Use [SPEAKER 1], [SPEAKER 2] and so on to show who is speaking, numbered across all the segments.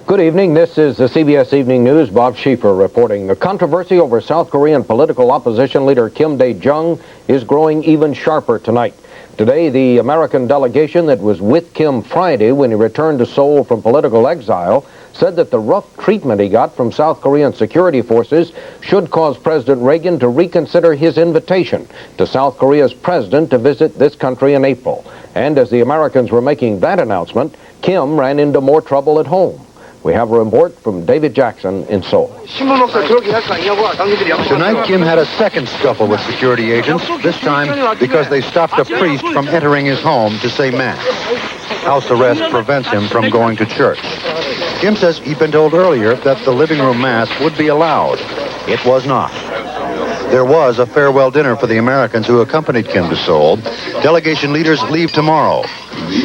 [SPEAKER 1] Good evening. This is the CBS Evening News. Bob Schieffer reporting. The controversy over South Korean political opposition leader Kim Dae-jung is growing even sharper tonight. Today, the American delegation that was with Kim Friday when he returned to Seoul from political exile said that the rough treatment he got from South Korean security forces should cause President Reagan to reconsider his invitation to South Korea's president to visit this country in April. And as the Americans were making that announcement, Kim ran into more trouble at home. We have a report from David Jackson in Seoul.
[SPEAKER 2] Tonight, Kim had a second scuffle with security agents, this time because they stopped a priest from entering his home to say Mass. House arrest prevents him from going to church. Kim says he'd been told earlier that the living room Mass would be allowed. It was not. There was a farewell dinner for the Americans who accompanied Kim to Seoul. Delegation leaders leave tomorrow.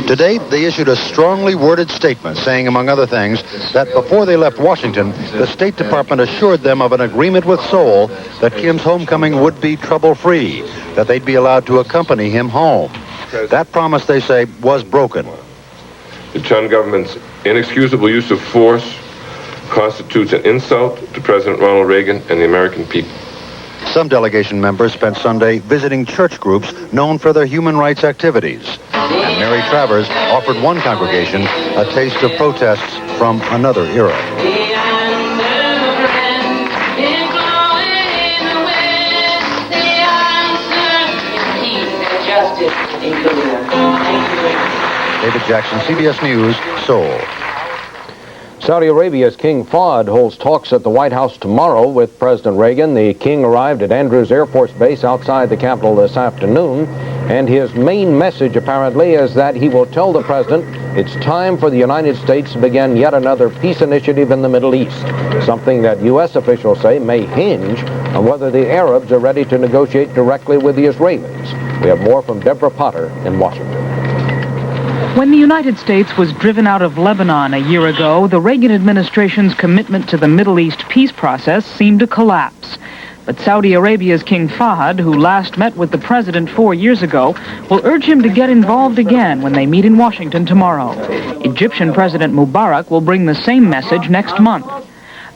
[SPEAKER 2] Today, they issued a strongly worded statement saying, among other things, that before they left Washington, the State Department assured them of an agreement with Seoul that Kim's homecoming would be trouble-free, that they'd be allowed to accompany him home. That promise, they say, was broken.
[SPEAKER 3] The Chun government's inexcusable use of force constitutes an insult to President Ronald Reagan and the American people.
[SPEAKER 2] Some delegation members spent Sunday visiting church groups known for their human rights activities. And Mary Travers offered one congregation a taste of protests from another era. David Jackson, CBS News, Seoul.
[SPEAKER 1] Saudi Arabia's King Fahd holds talks at the White House tomorrow with President Reagan. The king arrived at Andrews Air Force Base outside the capital this afternoon, and his main message apparently is that he will tell the president it's time for the United States to begin yet another peace initiative in the Middle East, something that U.S. officials say may hinge on whether the Arabs are ready to negotiate directly with the Israelis. We have more from Deborah Potter in Washington.
[SPEAKER 4] When the United States was driven out of Lebanon a year ago, the Reagan administration's commitment to the Middle East peace process seemed to collapse. But Saudi Arabia's King Fahd, who last met with the president 4 years ago, will urge him to get involved again when they meet in Washington tomorrow. Egyptian President Mubarak will bring the same message next month.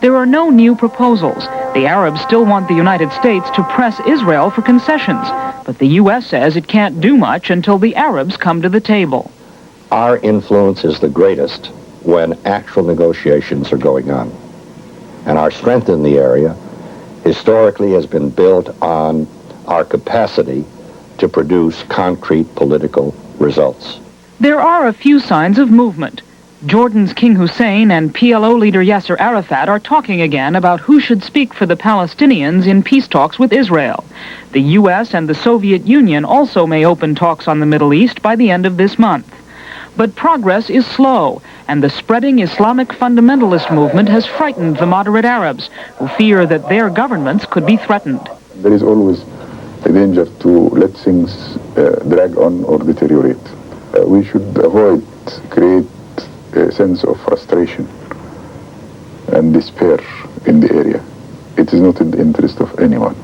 [SPEAKER 4] There are no new proposals. The Arabs still want the United States to press Israel for concessions, but the U.S. says it can't do much until the Arabs come to the table.
[SPEAKER 5] Our influence is the greatest when actual negotiations are going on. And our strength in the area historically has been built on our capacity to produce concrete political results.
[SPEAKER 4] There are a few signs of movement. Jordan's King Hussein and PLO leader Yasser Arafat are talking again about who should speak for the Palestinians in peace talks with Israel. The U.S. and the Soviet Union also may open talks on the Middle East by the end of this month. But progress is slow, and the spreading Islamic fundamentalist movement has frightened the moderate Arabs, who fear that their governments could be threatened.
[SPEAKER 6] There is always a danger to let things drag on or deteriorate. We should avoid create a sense of frustration and despair in the area. It is not in the interest of anyone.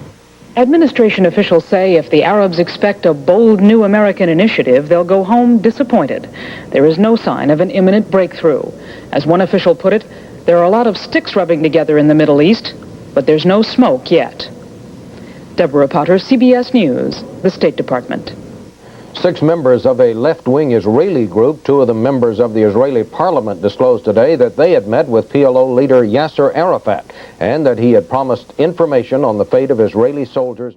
[SPEAKER 4] Administration officials say if the Arabs expect a bold new American initiative, they'll go home disappointed. There is no sign of an imminent breakthrough. As one official put it, there are a lot of sticks rubbing together in the Middle East, but there's no smoke yet. Deborah Potter, CBS News, the State Department.
[SPEAKER 1] 6 members of a left-wing Israeli group, 2 of them members of the Israeli parliament, disclosed today that they had met with PLO leader Yasser Arafat and that he had promised information on the fate of Israeli soldiers.